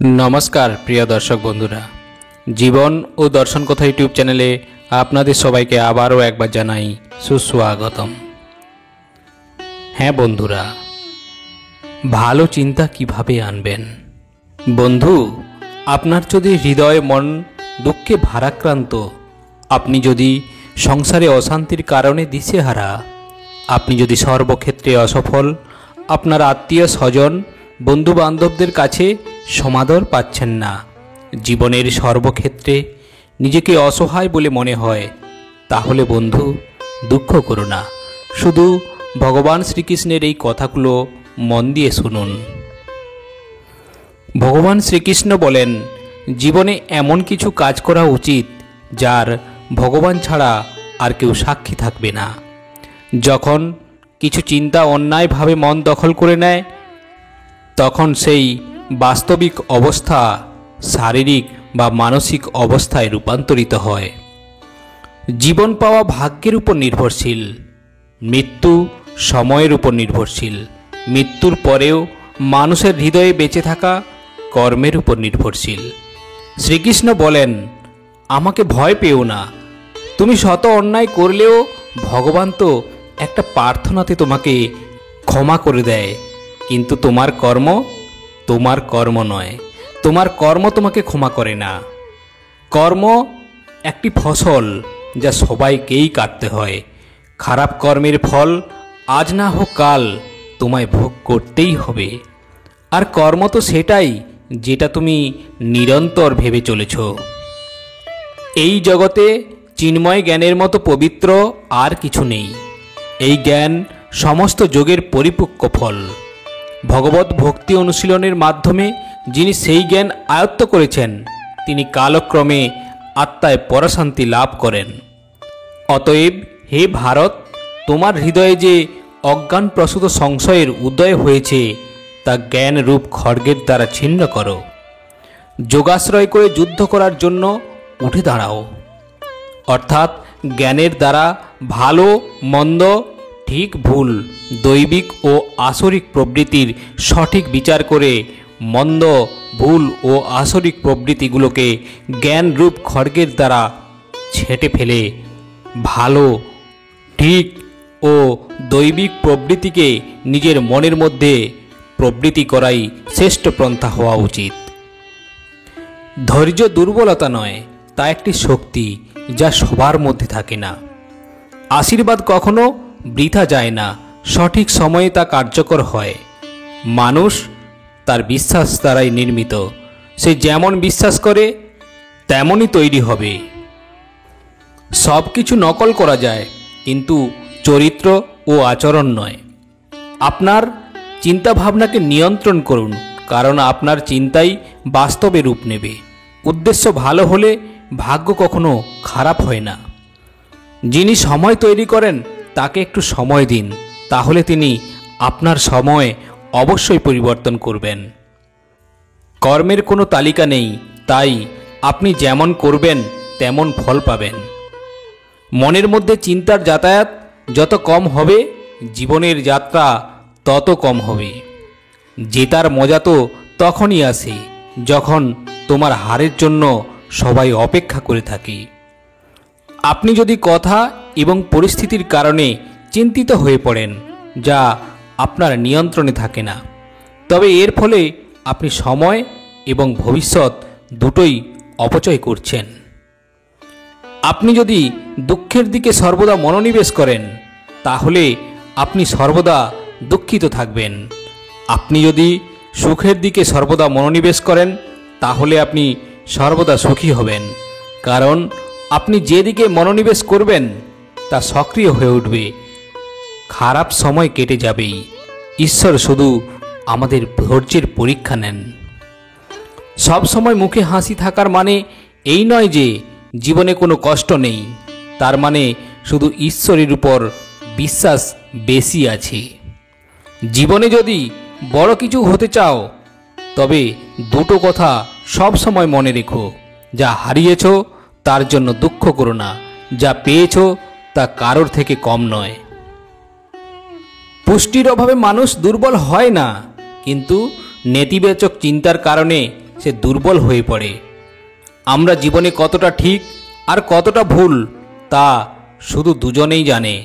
नमस्कार प्रिय दर्शक बंधुरा जीवन और दर्शन कथा यूट्यूब चैनेले आपनादेर सबाइके आबारो एक बार जानाई सुस्वागतम। हाँ बंधुरा भालो चिंता किभाबे आनबेन। बंधु आपनार यदि हृदय मन दुखे भाराक्रांत, आपनी यदि संसारे अशांतिर कारणे दिशेहारा, आपनी यदि सर्वक्षेत्रे असफल, आपनार आत्मीय स्वजन बंधु बान्धवदेर काछे समादर पाच्छेन ना, जीवनेर सर्वक्षेत्रे निजेके असहाय बोले मने हय, ताहले बंधु दुःख करो ना, शुधु भगवान श्रीकृष्णेर एई कथागुलो मन दिए शुनुन। भगवान श्रीकृष्ण बोलेन जीवने एमन किछु काज करा उचित जार भगवान छाड़ा आर केउ साक्षी थाकबे ना। जखन किछु चिंता अन्याय भावे मन दखल करे नेय तखन सेई वास्तविक अवस्था शारीरिक बा मानसिक अवस्थाय रूपान्तरित हय। जीवन पावा भाग्येर उपर निर्भरशील, मृत्यु समयेर उपर निर्भरशील, मृत्युर परेও मानुषेर हृदये बेঁচে থাকা कर्मेर उपर निर्भरशील। श्रीकृष्ण बोलेन आमाके भय पेओ ना, तुमी शत अन्याय करलेও भगवान तो एकटा प्रार्थनाते तोमाके क्षमा करे देय, किन्तु तुम्हार कर्म नय, तुम्हार कर्म तुम्हें क्षमा करे ना। कर्म एकटी फसल जा सबाइकेई काटते हय। खराब कर्मेर फल आज ना हो काल तुम्हें भोग करतेई हबे। आर कर्म तो सेटाई जेटा तुमी निरंतर भेबे चलेछो। एई जगते चिन्मय ज्ञानेर मतो पवित्र आर किछु नेई। एई ज्ञान समस्त योगेर परिपक्व फल। भगवत भक्ति अनुशीलनेर माध्यमे जिनि सेई ज्ञान आयत्त करेछेन तिनि कालक्रमे आत्माय परशांति लाभ करें। अतएव हे भारत, तोमार हृदये जे अज्ञान प्रसूत संशयेर उदय होयेछे ता ज्ञान रूप खड्गेर द्वारा छिन्न करो। योगाश्रय करे युद्ध करार जन्य उठे दाड़ाओ, अर्थात ज्ञानेर द्वारा भालो मंद ठीक भूल दैविक और आसरिक प्रवृत्तिर सठिक विचार करे मंद भूल और आसरिक प्रवृत्तिगुलोके ज्ञान रूप खड्गेर द्वारा छेटे फेले भालो ठीक और दैविक प्रवृत्तिके निजेर मनेर मध्य प्रवृत्ति कराई श्रेष्ठ पंथा हवा उचित। धैर्य दुर्बलता नय, ता एकटी शक्ति जा सबार मध्य थाके ना। आशीर्वाद कखनो बृथा जाए ना, सठिक समय ता कार्यकर हय। मानुष तार विश्वास द्वाराई निर्मित, से जेमन विश्वास करे तेमनई तैरी हबे। सबकिछु नकल करा जाए किन्तु चरित्र ओ आचरण नय। आपनार चिंता भावनाके नियंत्रण करुन, कारण आपनार चिंताई वास्तवे रूप नेबे। उद्देश्य भालो होले भाग्य कखनो खाराप हय ना। जिनि समय तैरी करें ताके एकटू समय दिन, ताहले तिनि आपनार समय अवश्यई परिवर्तन करबेन। कर्मेर कोनो तालिका नेই, ताई आपनि जेमन करबेन तेमन फल पाबेन। मनेर मध्य चिंतार यातायात যত कम होबे जीवनेर यात्रा तत कम होबे। जेतार मजा तो तखनই আসে যখন তোমার হারের জন্য সবাই অপেক্ষা করে থাকে। আপনি যদি কথা এবং পরিস্থিতির কারণে চিন্তিত হয়ে পড়েন যা আপনার নিয়ন্ত্রণে থাকে না, তবে এর ফলে আপনি সময় এবং ভবিষ্যৎ দুটোই অপচয় করছেন। আপনি যদি দুঃখের দিকে সর্বদা মনোনিবেশ করেন তাহলে আপনি সর্বদা দুঃখিত থাকবেন। আপনি যদি সুখের দিকে সর্বদা মনোনিবেশ করেন তাহলে আপনি সর্বদা সুখী হবেন, কারণ আপনি যেদিকে মনোনিবেশ করবেন তা সক্রিয় হয়ে উঠবে। খারাপ সময় কেটে যাবেই। ঈশ্বর শুধু আমাদের ধৈর্যের পরীক্ষা নেন। সব সময় মুখে হাসি থাকার মানে এই নয় যে জীবনে কোনো কষ্ট নেই, তার মানে শুধু ঈশ্বরের উপর বিশ্বাস বেশি আছে। জীবনে যদি বড় কিছু হতে চাও তবে দুটো কথা সব সময় মনে রেখো। যা হারিয়েছো তার জন্য দুঃখ করো না, যা পেয়েছো তা কারোর থেকে কম নয়। পুষ্টির অভাবে মানুষ দুর্বল হয় না, কিন্তু নেতিবাচক চিন্তার কারণে সে দুর্বল হয়ে পড়ে। আমরা জীবনে কতটা ঠিক আর কতটা ভুল তা শুধু দুজনেই জানে,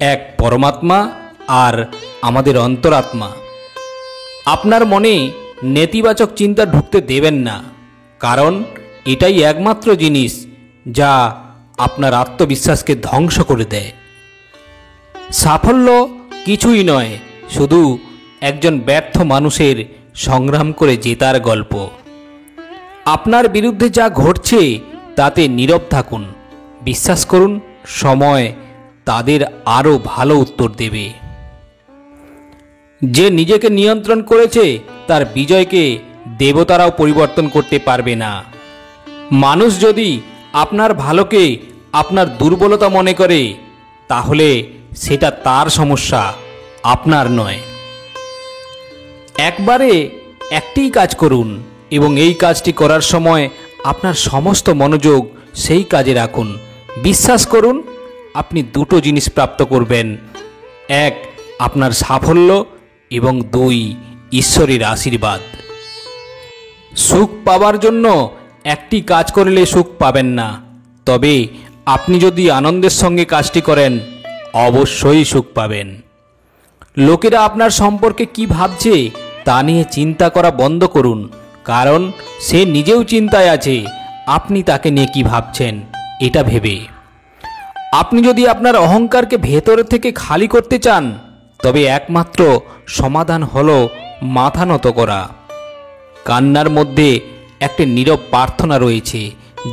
এক পরমাত্মা আর আমাদের অন্তরাত্মা। আপনার মনে নেতিবাচক চিন্তা ঢুকতে দেবেন না, কারণ এটাই একমাত্র জিনিস যা আপনার আত্মবিশ্বাসকে ধ্বংস করে দেয়। সাফল্য কিছুই নয়, শুধু একজন ব্যর্থ মানুষের সংগ্রাম করে জেতার গল্প। আপনার বিরুদ্ধে যা ঘটছে তাতে নীরব থাকুন, বিশ্বাস করুন সময় তাদের আরও ভালো উত্তর দেবে। যে নিজেকে নিয়ন্ত্রণ করেছে তার বিজয়কে দেবতারাও পরিবর্তন করতে পারবে না। মানুষ যদি আপনার ভালোকে আপনার দুর্বলতা মনে করে, তাহলে সেটা তার সমস্যা, আপনার নয়। একবারে একটিই কাজ করুন এবং এই কাজটি করার সময় আপনার সমস্ত মনোযোগ সেই কাজে রাখুন। বিশ্বাস করুন আপনি দুটো জিনিস প্রাপ্ত করবেন, এক আপনার সাফল্য এবং দুই ঈশ্বরের আশীর্বাদ। সুখ পাওয়ার জন্য একটি কাজ করলে সুখ পাবেন না, তবে আপনি যদি আনন্দের সঙ্গে কাজটি করেন অবশ্যই সুখ পাবেন। লোকেরা আপনার সম্পর্কে কি ভাবছে তা নিয়ে চিন্তা করা বন্ধ করুন, কারণ সে নিজেও চিন্তায় আছে আপনি তাকে নিয়ে কি ভাবছেন এটা ভেবে। আপনি যদি আপনার অহংকারকে ভেতর থেকে খালি করতে চান, তবে একমাত্র সমাধান হলো মাথা নত করা। কান্নার মধ্যে একটি নীরব প্রার্থনা রয়েছে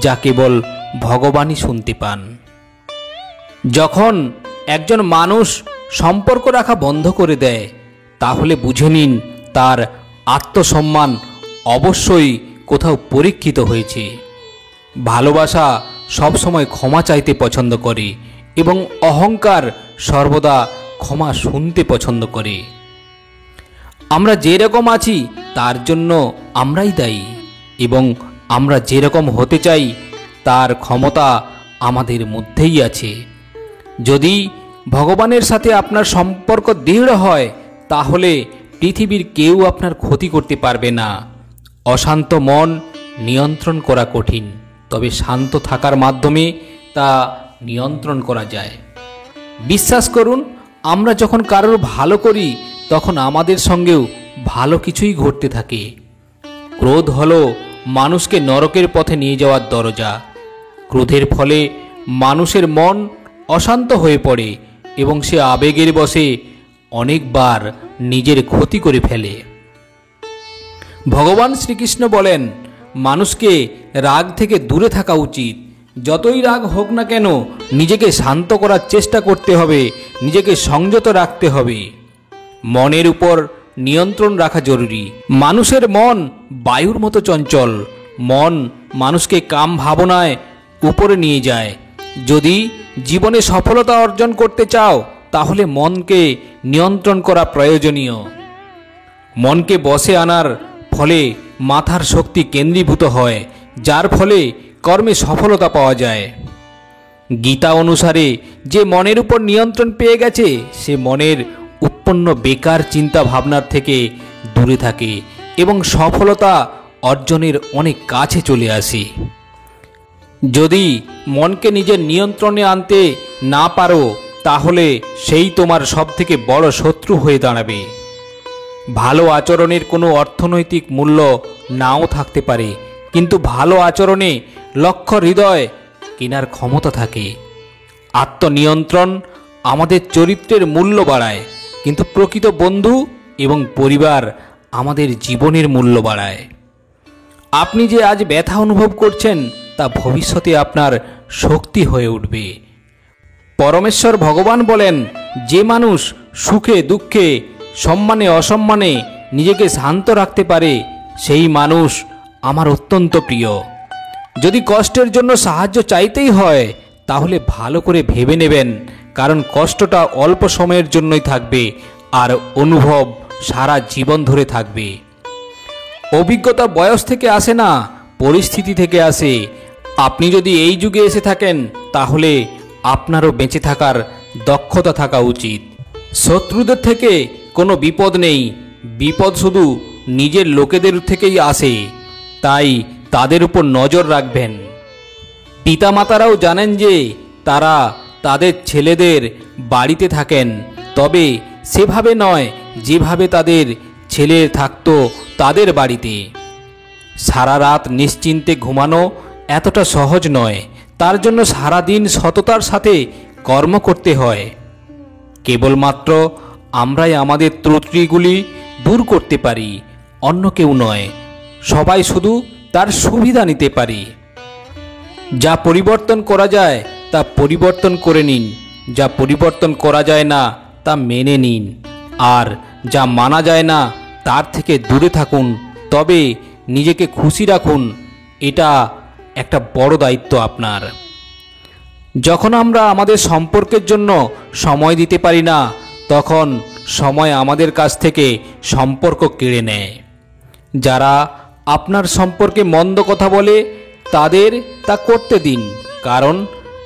যা কেবল ভগবানই শুনতে পান। যখন একজন মানুষ সম্পর্ক রাখা বন্ধ করে দেয়, তাহলে বুঝে নিন তার আত্মসম্মান অবশ্যই কোথাও পরীক্ষিত হয়েছে। ভালোবাসা সবসময় ক্ষমা চাইতে পছন্দ করে এবং অহংকার সর্বদা ক্ষমা শুনতে পছন্দ করে। আমরা যেরকম আছি তার জন্য আমরাই দায়ী এবং আমরা যেরকম হতে চাই তার ক্ষমতা আমাদের মধ্যেই আছে। যদি ভগবানের সাথে আপনার সম্পর্ক দৃঢ় হয়, তাহলে পৃথিবীর কেউ আপনার ক্ষতি করতে পারবে না। অশান্ত মন নিয়ন্ত্রণ করা কঠিন, তবে শান্ত থাকার মাধ্যমে তা নিয়ন্ত্রণ করা যায়। বিশ্বাস করুন, আমরা যখন কারোর ভালো করি তখন আমাদের সঙ্গেও ভালো কিছুই ঘটতে থাকে। ক্রোধ হলো মানুষকে নরকের পথে নিয়ে যাওয়ার দরজা। ক্রোধের ফলে মানুষের মন অশান্ত হয়ে পড়ে এবং সে আবেগের বশে অনেকবার নিজের ক্ষতি করে ফেলে। ভগবান শ্রীকৃষ্ণ বলেন, মানুষকে রাগ থেকে দূরে থাকা উচিত। যতই রাগ হোক না কেন নিজেকে শান্ত করার চেষ্টা করতে হবে, নিজেকে সংযত রাখতে হবে। মনের উপর নিয়ন্ত্রণ রাখা জরুরি। মানুষের মন বায়ুর মতো চঞ্চল। মন মানুষকে কাম ভাবনায় উপরে নিয়ে যায়। যদি জীবনে সফলতা অর্জন করতে চাও, তাহলে মনকে নিয়ন্ত্রণ করা প্রয়োজনীয়। মনকে বশে আনার ফলে মাথার শক্তি কেন্দ্রীভূত হয়, যার ফলে কর্মে সফলতা পাওয়া যায়। গীতা অনুসারে যে মনের উপর নিয়ন্ত্রণ পেয়ে গেছে সে মনের উৎপন্ন বেকার চিন্তা ভাবনার থেকে দূরে থাকে এবং সফলতা অর্জনের অনেক কাছে চলে আসে। যদি মনকে নিজের নিয়ন্ত্রণে আনতে না পারো, তাহলে সেই তোমার সবথেকে বড় শত্রু হয়ে দাঁড়াবে। ভালো আচরণের কোনো অর্থনৈতিক মূল্য নাও থাকতে পারে, কিন্তু ভালো আচরণে লক্ষ হৃদয় কেনার ক্ষমতা থাকে। আত্মনিয়ন্ত্রণ আমাদের চরিত্রের মূল্য বাড়ায়, কিন্তু প্রকৃত বন্ধু এবং পরিবার আমাদের জীবনের মূল্য বাড়ায়। আপনি যে আজ ব্যথা অনুভব করছেন তা ভবিষ্যতে আপনার শক্তি হয়ে উঠবে। পরমেশ্বর ভগবান বলেন, যে মানুষ সুখে দুঃখে সম্মানে অসম্মানে নিজেকে শান্ত রাখতে পারে সেই মানুষ আমার অত্যন্ত প্রিয়। যদি কষ্টের জন্য সাহায্য চাইতেই হয়, তাহলে ভালো করে ভেবে নেবেন, কারণ কষ্টটা অল্প সময়ের জন্যই থাকবে আর অনুভব সারা জীবন ধরে থাকবে। অভিজ্ঞতা বয়স থেকে আসে না, পরিস্থিতি থেকে আসে। আপনি যদি এই যুগে এসে থাকেন, তাহলে আপনারও বেঁচে থাকার দক্ষতা থাকা উচিত। শত্রুদের থেকে কোনো বিপদ নেই, বিপদ শুধু নিজের লোকেদের থেকেই আসে। তাই তাদের উপর নজর রাখবেন। পিতামাতারাও জানেন যে তারা তাদের ছেলেদের বাড়িতে থাকেন, তবে সেভাবে নয় যেভাবে তাদের ছেলে থাকতো তাদের বাড়িতে। সারা রাত নিশ্চিন্তে ঘুমানো এতটা সহজ নয়, তার জন্য সারাদিন সততার সাথে কর্ম করতে হয়। কেবলমাত্র আমরাই আমাদের ত্রুটিগুলি দূর করতে পারি, অন্য কেউ নয়। সবাই শুধু তার সুবিধা নিতে পারি। যা পরিবর্তন করা যায় তা পরিবর্তন করে নিন, যা পরিবর্তন করা যায় না তা মেনে নিন, আর যা মানা যায় না তার থেকে দূরে থাকুন। তবে নিজেকে খুশি রাখুন, এটা একটা বড় দায়িত্ব আপনার। যখন আমরা আমাদের সম্পর্কের জন্য সময় দিতে পারি না, তখন সময় আমাদের কাছ থেকে সম্পর্ক কেড়ে নেয়। যারা আপনার সম্পর্কে মন্দ কথা বলে তাদের তা করতে দিন, কারণ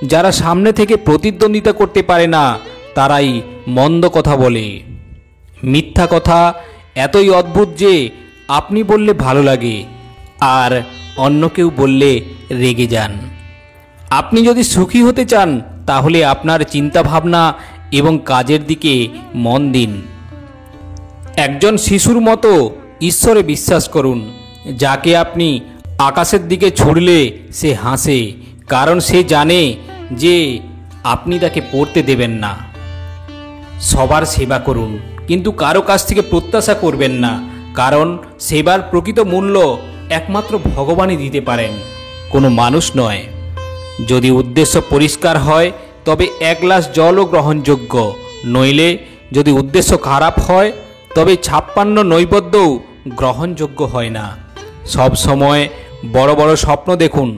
যারা সামনে থেকে প্রতিদ্বন্দ্বিতা করতে পারে না তারাই মন্দ কথা বলে। মিথ্যা কথা এতই অদ্ভুত যে আপনি বললে ভালো লাগে আর অন্য কেউ বললে রেগে যান। আপনি যদি সুখী হতে চান তাহলে আপনার চিন্তাভাবনা এবং কাজের দিকে মন দিন। একজন শিশুর মতো ঈশ্বরে বিশ্বাস করুন। যাকে আপনি আকাশের দিকে ছুড়লে সে হাসে, কারণ সে জানে যে আপনি তাকে পড়তে দেবেন না। সবার সেবা করুন, কিন্তু কারো কাছ থেকে প্রত্যাশা করবেন না, কারণ সেবার প্রকৃত মূল্য একমাত্র ভগবানই দিতে পারেন, কোনো মানুষ নয়। যদি উদ্দেশ্য পরিষ্কার হয় তবে এক গ্লাস জলও গ্রহণযোগ্য, নইলে যদি উদ্দেশ্য খারাপ হয় তবে 56 নৈবেদ্যও গ্রহণযোগ্য হয় না। সব সময় বড় বড় স্বপ্ন দেখুন।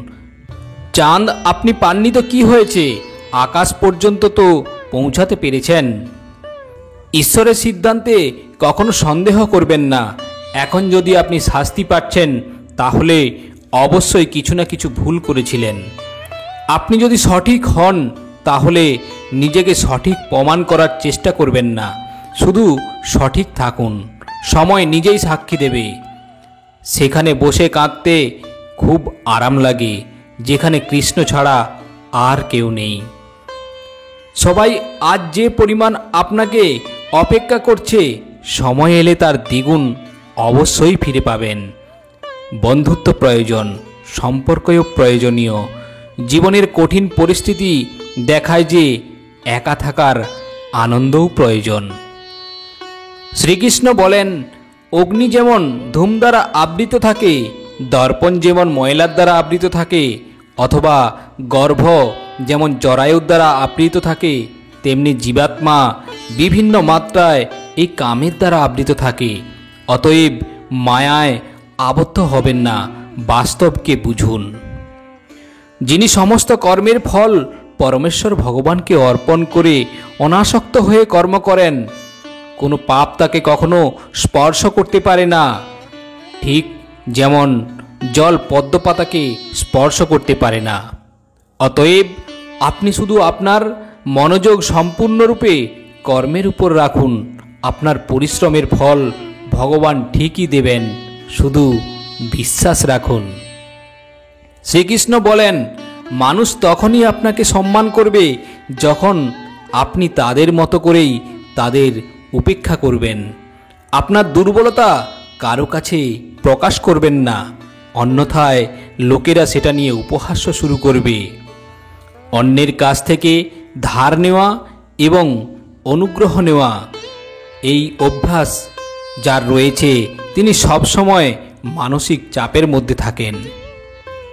চাঁদ আপনি পাননি তো কি হয়েছে, আকাশ পর্যন্ত তো পৌঁছাতে পেরেছেন। ঈশ্বরের সিদ্ধান্তে কখনো সন্দেহ করবেন না। এখন যদি আপনি শাস্তি পাচ্ছেন তাহলে অবশ্যই কিছু না কিছু ভুল করেছিলেন। আপনি যদি সঠিক হন তাহলে নিজেকে সঠিক প্রমাণ করার চেষ্টা করবেন না, শুধু সঠিক থাকুন। সময় নিজেই সাক্ষী দেবে। সেখানে বসে কাঁদতে খুব আরাম লাগে যেখানে কৃষ্ণ ছাড়া আর কেউ নেই। সবাই আজ যে পরিমাণ আপনাকে অপেক্ষা করছে, সময় এলে তার দ্বিগুণ অবশ্যই ফিরে পাবেন। বন্ধুত্ব প্রয়োজন, সম্পর্কও প্রয়োজনীয়। জীবনের কঠিন পরিস্থিতি দেখায় যে একা থাকার আনন্দও প্রয়োজন। শ্রীকৃষ্ণ বলেন, অগ্নি যেমন ধূম দ্বারা আবৃত থাকে, দর্পণ যেমন ময়লার দ্বারা আবৃত থাকে, অথবা গর্ভ যেমন জরায়ুর দ্বারা আবৃত থাকে, তেমনি জীবাত্মা বিভিন্ন মাত্রায় এই কামের দ্বারা আবৃত থাকে। অতএব মায়ায় আবদ্ধ হবেন না, বাস্তবকে বুঝুন। যিনি সমস্ত কর্মের ফল পরমেশ্বর ভগবানকে অর্পণ করে অনাসক্ত হয়ে কর্ম করেন, কোনো পাপ তাকে কখনো স্পর্শ করতে পারে না। ঠিক যেমন জল পদ্মপাতাকে স্পর্শ করতে পারে না। অতএব আপনি শুধু আপনার মনোযোগ সম্পূর্ণরূপে কর্মের উপর রাখুন। আপনার পরিশ্রমের ফল ভগবান ঠিকই দেবেন, শুধু বিশ্বাস রাখুন। শ্রীকৃষ্ণ বলেন, মানুষ তখনই আপনাকে সম্মান করবে যখন আপনি তাদের মতো করেই তাদের উপেক্ষা করবেন। আপনার দুর্বলতা কারো কাছে প্রকাশ করবেন না, অন্যথায় লোকেরা সেটা নিয়ে উপহাস্য শুরু করবে। অন্যের কাছ থেকে ধার নেওয়া এবং অনুগ্রহ নেওয়া, এই অভ্যাস যার রয়েছে তিনি সবসময় মানসিক চাপের মধ্যে থাকেন।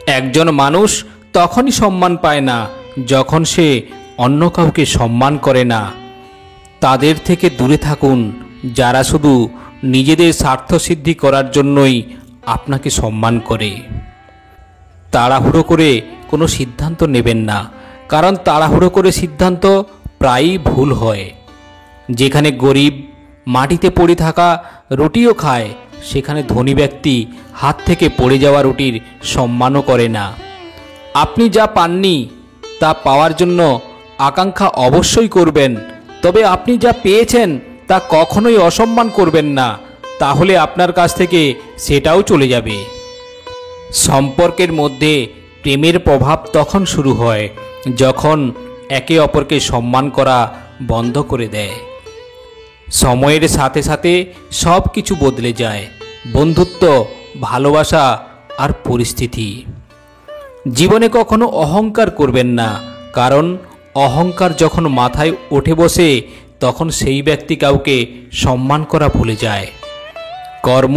একজন মানুষ তখনই সম্মান পায় না যখন সে অন্য কাউকে সম্মান করে না। তাদের থেকে দূরে থাকুন যারা শুধু নিজেদের স্বার্থসিদ্ধি করার জন্যই আপনাকে সম্মান করে। তাড়াহুড়ো করে কোনো সিদ্ধান্ত নেবেন না, কারণ তাড়াহুড়ো করে সিদ্ধান্ত প্রায়ই ভুল হয়। যেখানে গরিব মাটিতে পড়ে থাকা রুটিও খায়, সেখানে ধনী ব্যক্তি হাত থেকে পড়ে যাওয়া রুটির সম্মানও করে না। আপনি যা পাননি তা পাওয়ার জন্য আকাঙ্ক্ষা অবশ্যই করবেন, তবে আপনি যা পেয়েছেন তা কখনোই অসম্মান করবেন না, তাহলে আপনার কাছ থেকে সেটাও চলে যাবে। সম্পর্কের মধ্যে প্রেমের প্রভাব তখন শুরু হয় যখন একে অপরকে সম্মান করা বন্ধ করে দেয়। সময়ের সাথে সাথে সব কিছু বদলে যায়, বন্ধুত্ব, ভালোবাসা আর পরিস্থিতি। জীবনে কখনো অহংকার করবেন না, কারণ অহংকার যখন মাথায় উঠে বসে তখন সেই ব্যক্তি কাউকে সম্মান করা ভুলে যায়। কর্ম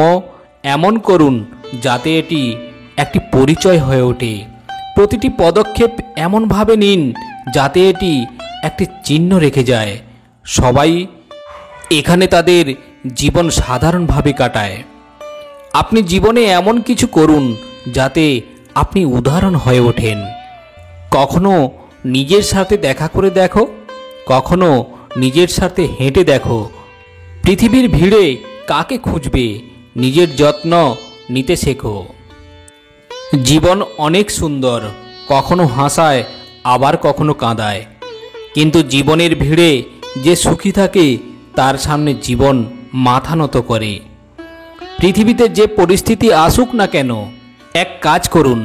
এমন করুন যাতে এটি একটি পরিচয় হয়ে ওঠে। প্রতিটি পদক্ষেপ এমনভাবে নিন যাতে এটি একটি চিহ্ন রেখে যায়। সবাই এখানে তাদের জীবন সাধারণভাবে কাটায়। আপনি জীবনে এমন কিছু করুন যাতে আপনি উদাহরণ হয়ে ওঠেন। কখনো নিজের সাথে দেখা করে দেখো, কখনো নিজের সাথে হেঁটে দেখো। পৃথিবীর ভিড়ে কাকে খুঁজবে, নিজের যত্ন নিতে শেখো। জীবন অনেক সুন্দর, কখনো হাসায় আবার কখনো কাঁদায়, কিন্তু জীবনের ভিড়ে যে সুখী থাকে তার সামনে জীবন মাথা নত করে। পৃথিবীতে যে পরিস্থিতি আসুক না কেন, এক কাজ করুন,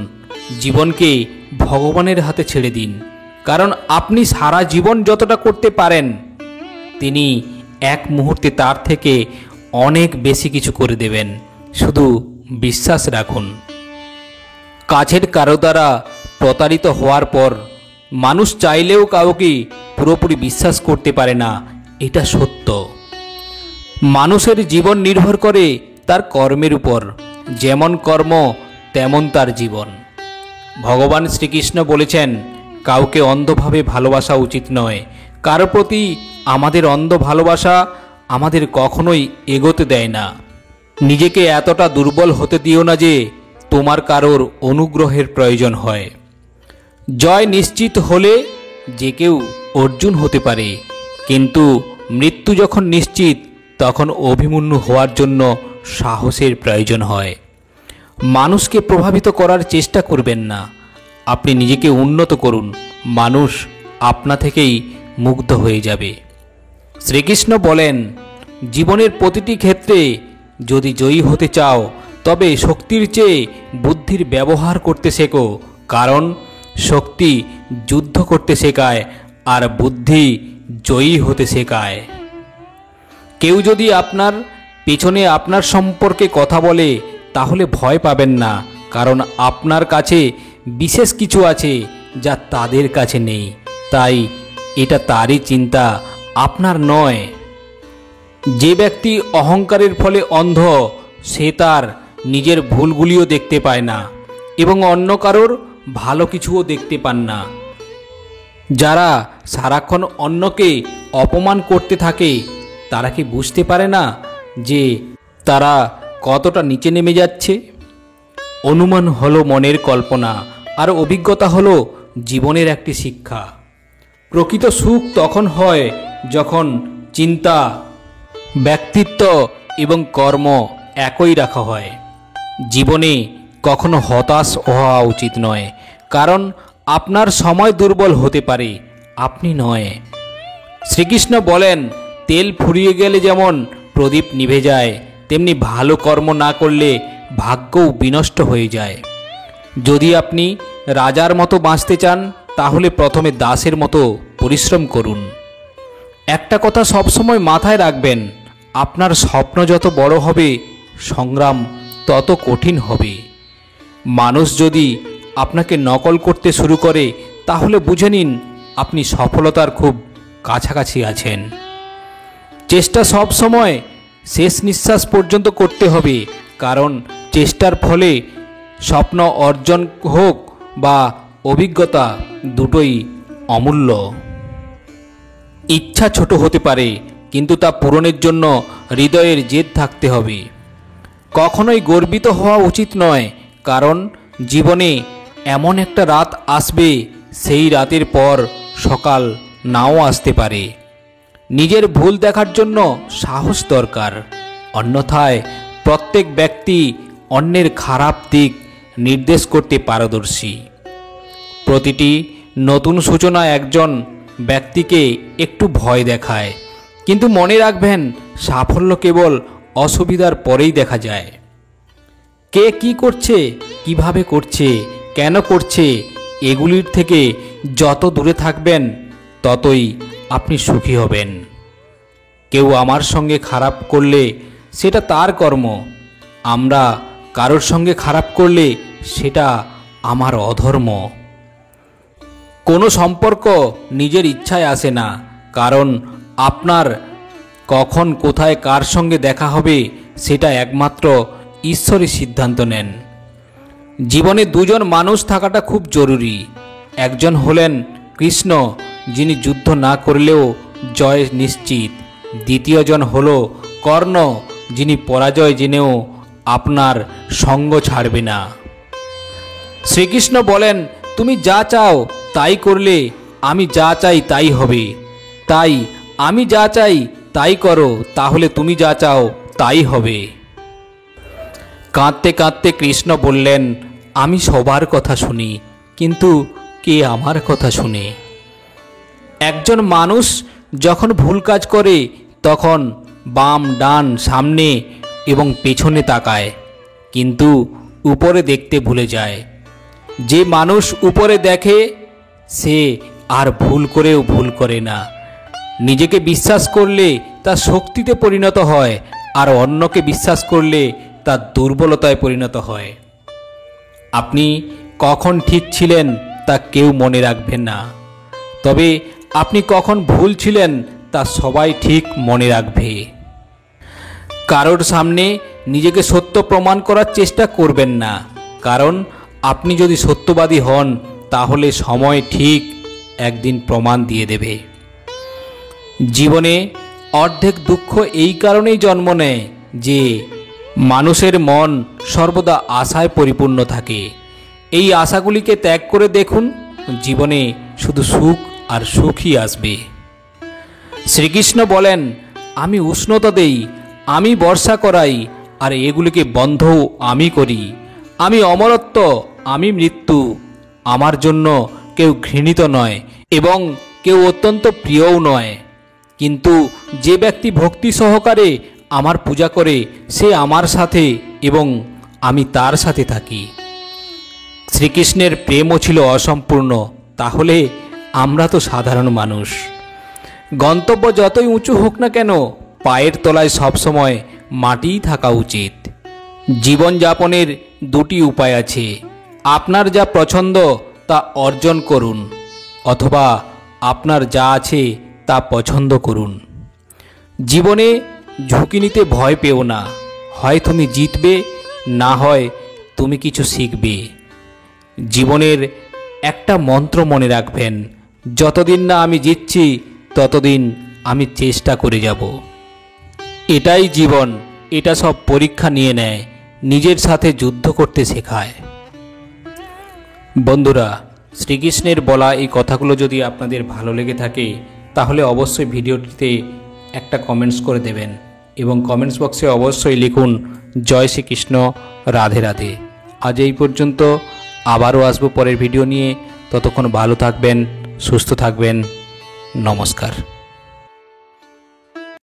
জীবনকে ভগবানের হাতে ছেড়ে দিন। কারণ আপনি সারা জীবন যতটা করতে পারেন, তিনি এক মুহূর্তে তার থেকে অনেক বেশি কিছু করে দেবেন। শুধু বিশ্বাস রাখুন। কাছের কারো দ্বারা প্রতারিত হওয়ার পর মানুষ চাইলেও কাউকে পুরোপুরি বিশ্বাস করতে পারে না, এটা সত্য। মানুষের জীবন নির্ভর করে তার কর্মের উপর, যেমন কর্ম তেমন তার জীবন। ভগবান শ্রীকৃষ্ণ বলেছেন, কাউকে অন্ধভাবে ভালোবাসা উচিত নয়। কারো প্রতি আমাদের অন্ধ ভালোবাসা আমাদের কখনোই এগোতে দেয় না। নিজেকে এতটা দুর্বল হতে দিও না যে তোমার কারোর অনুগ্রহের প্রয়োজন হয়। জয় নিশ্চিত হলে যে কেউ অর্জুন হতে পারে, কিন্তু মৃত্যু যখন নিশ্চিত তখন অভিমন্যু হওয়ার জন্য সাহসের প্রয়োজন হয়। মানুষকে প্রভাবিত করার চেষ্টা করবেন না, আপনি নিজেকে উন্নত করুন। মানুষ আপনা থেকেই মুগ্ধ হয়ে যাবে। শ্রীকৃষ্ণ বলেন, জীবনের প্রতিটি ক্ষেত্রে যদি জয়ী হতে চাও তবে শক্তির চেয়ে বুদ্ধির ব্যবহার করতে শেখো। কারণ শক্তি যুদ্ধ করতে শেখায় আর বুদ্ধি জয়ী হতে শেখায়। কেউ যদি আপনার পেছনে আপনার সম্পর্কে কথা বলে তাহলে ভয় পাবেন না, কারণ আপনার কাছে বিশেষ কিছু আছে যা তাদের কাছে নেই। তাই এটা তারই চিন্তা, আপনার নয়। যে ব্যক্তি অহংকারের ফলে অন্ধ, সে তার নিজের ভুলগুলিও দেখতে পায় না এবং অন্য কারোর ভালো কিছুও দেখতে পান না। যারা সারাক্ষণ অন্যকে অপমান করতে থাকে তারা কি বুঝতে পারে না যে তারা কতটা নিচে নেমে যাচ্ছে? অনুমান হলো মনের কল্পনা, আর অভিজ্ঞতা হলো জীবনের একটি শিক্ষা। প্রকৃত সুখ তখন হয় যখন চিন্তা, ব্যক্তিত্ব এবং কর্ম একই রাখা হয়। জীবনে কখনো হতাশ হওয়া উচিত নয়, কারণ আপনার সময় দুর্বল হতে পারে, আপনি নয়। শ্রীকৃষ্ণ বলেন, তেল ফুরিয়ে গেলে যেমন প্রদীপ নিভে যায়, তেমনি ভালো কর্ম না করলে ভাগ্যও বিনষ্ট হয়ে যায়। যদি আপনি রাজার মতো বাঁচতে চান তাহলে প্রথমে দাসের মতো পরিশ্রম করুন। একটা কথা সবসময় মাথায় রাখবেন, আপনার স্বপ্ন যত বড় হবে সংগ্রাম তত কঠিন হবে। মানুষ যদি আপনাকে নকল করতে শুরু করে তাহলে বুঝে নিন আপনি সফলতার খুব কাছাকাছি আছেন। চেষ্টা সব সময় শেষ নিঃশ্বাস পর্যন্ত করতে হবে, কারণ চেষ্টার ফলে স্বপ্ন অর্জন হোক বা অভিজ্ঞতা দুটোই অমূল্য। ইচ্ছা ছোট হতে পারে, কিন্তু তা পূরণের জন্য হৃদয়ের জেদ থাকতে হবে। কখনোই গর্বিত হওয়া উচিত নয়, কারণ জীবনে এমন একটা রাত আসবে, সেই রাতের পর সকাল নাও আসতে পারে। নিজের ভুল দেখার জন্য সাহস দরকার, অন্যথায় প্রত্যেক ব্যক্তি অন্যের খারাপ দিক নির্দেশ করতে পারদর্শী। প্রতিটি নতুন সূচনা একজন ব্যক্তিকে একটু ভয় দেখায়, কিন্তু মনে রাখবেন সাফল্য কেবল অসুবিধার পরেই দেখা যায়। কে কি করছে কিভাবে করছে, কেন করছে, এগুলির থেকে যত দূরে থাকবেন ততই আপনি সুখী হবেন। কেউ আমার সঙ্গে খারাপ করলে সেটা তার কর্ম, আমরা কারোর সঙ্গে খারাপ করলে সেটা আমার অধর্ম। কোনো সম্পর্ক নিজের ইচ্ছায় আসে না, কারণ আপনার কখন কোথায় কার সঙ্গে দেখা হবে সেটা একমাত্র ঈশ্বরই সিদ্ধান্ত নেন। জীবনে দুজন মানুষ থাকাটা খুব জরুরি। একজন হলেন কৃষ্ণ, যিনি যুদ্ধ না করলেও জয় নিশ্চিত। দ্বিতীয়জন হল কর্ণ, যিনি পরাজয় জেনেও আপনার সঙ্গ ছাড়বে না। শ্রীকৃষ্ণ বলেন, তুমি যা চাও তাই করলে আমি যা চাই তাই হবে। তাই আমি যা চাই তাই করো, তাহলে তুমি যা চাও তাই হবে। কাঁদতে কাঁদতে কৃষ্ণ বললেন, আমি সবার কথা শুনি, কিন্তু কে আমার কথা শুনে? একজন মানুষ যখন ভুল কাজ করে তখন বাম ডান সামনে এবং পেছনে তাকায়, কিন্তু উপরে দেখতে ভুলে যায়। যে মানুষ উপরে দেখে সে আর ভুল করেও ভুল করে না। নিজেকে বিশ্বাস করলে তা শক্তিতে পরিণত হয়, আর অন্যকে বিশ্বাস করলে তা দুর্বলতায় পরিণত হয়। আপনি কখন ঠিক ছিলেন তা কেউ মনে রাখবেন না, তবে আপনি কখন ভুল ছিলেন তা সবাই ঠিক মনে রাখবে। কারোর সামনে নিজেকে সত্য প্রমাণ করার চেষ্টা করবেন না, কারণ আপনি যদি সত্যবাদী হন তাহলে সময় ঠিক একদিন প্রমাণ দিয়ে দেবে। জীবনে অর্ধেক দুঃখ এই কারণেই জন্ম নেয় যে মানুষের মন সর্বদা আশায় পরিপূর্ণ থাকে। এই আশাগুলিকে ত্যাগ করে দেখুন, জীবনে শুধু সুখ আর সুখই আসবে। শ্রীকৃষ্ণ বলেন, আমি উষ্ণতা দেই, আমি বর্ষা করাই, আর এগুলিকে বন্ধও আমি করি। আমি অমরত্ব, আমি মৃত্যু। আমার জন্য কেউ ঘৃণিত নয় এবং কেউ অত্যন্ত প্রিয়ও নয়, কিন্তু যে ব্যক্তি ভক্তি সহকারে আমার পূজা করে সে আমার সাথে এবং আমি তার সাথে থাকি। শ্রীকৃষ্ণের প্রেমও ছিল অসম্পূর্ণ, তাহলে আমরা তো সাধারণ মানুষ। গন্তব্য যতই উঁচু হোক না কেন, পায়ের তলায় সবসময় মাটিই থাকা উচিত। জীবনযাপনের দুটি উপায় আছে, আপনার যা পছন্দ তা অর্জন করুন, অথবা আপনার যা আছে তা পছন্দ করুন। জীবনে ঝুঁকি নিতে ভয় পেও না, হয় তুমি জিতবে, না হয় তুমি কিছু শিখবে। জীবনের একটা মন্ত্র মনে রাখবেন, যতদিন না আমি জিতছি ততদিন আমি চেষ্টা করে যাব। এটাই জীবন, এটা সব পরীক্ষা নিয়ে নেয়, নিজের সাথে যুদ্ধ করতে শেখায়। বন্ধুরা, শ্রীকৃষ্ণের বলা এই কথাগুলো যদি আপনাদের ভালো লেগে থাকে তাহলে অবশ্যই ভিডিওটিতে একটা কমেন্টস করে দেবেন এবং কমেন্টস বক্সে অবশ্যই লিখুন জয় শ্রীকৃষ্ণ, রাধে রাধে। আজ এই পর্যন্ত, আবারও আসবো পরের ভিডিও নিয়ে। ততক্ষণ ভালো থাকবেন, সুস্থ থাকবেন। নমস্কার।